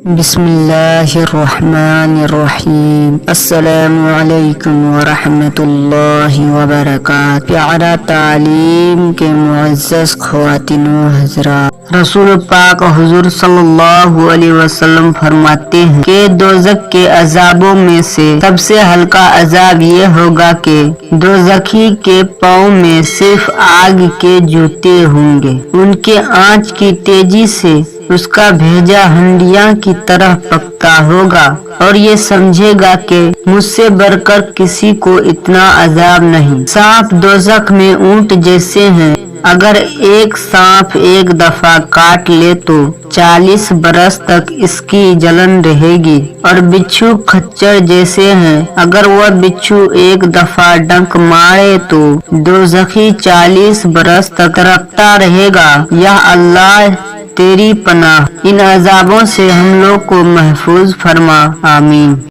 بسم اللہ الرحمن الرحیم۔ السلام علیکم ورحمۃ اللہ وبرکاتہ۔ پیارا تعلیم کے معزز خواتین و حضرات، رسول پاک حضور صلی اللہ علیہ وسلم فرماتے ہیں کہ دوزخ کے عذابوں میں سے سب سے ہلکا عذاب یہ ہوگا کہ دوزخی کے پاؤں میں صرف آگ کے جوتے ہوں گے۔ ان کے آنچ کی تیزی سے اس کا بھیجا ہنڈیاں کی طرح پکتا ہوگا اور یہ سمجھے گا کہ مجھ سے بڑھ کر کسی کو اتنا عذاب نہیں۔ سانپ دوزخ میں اونٹ جیسے ہیں، اگر ایک سانپ ایک دفعہ کاٹ لے تو 40 برس تک اس کی جلن رہے گی، اور بچھو خچر جیسے ہیں، اگر وہ بچھو ایک دفعہ ڈنک مارے تو دوزخی 40 برس تک تڑپتا رہے گا۔ یا اللہ تیری پناہ، ان عذابوں سے ہم لوگ کو محفوظ فرما، آمین۔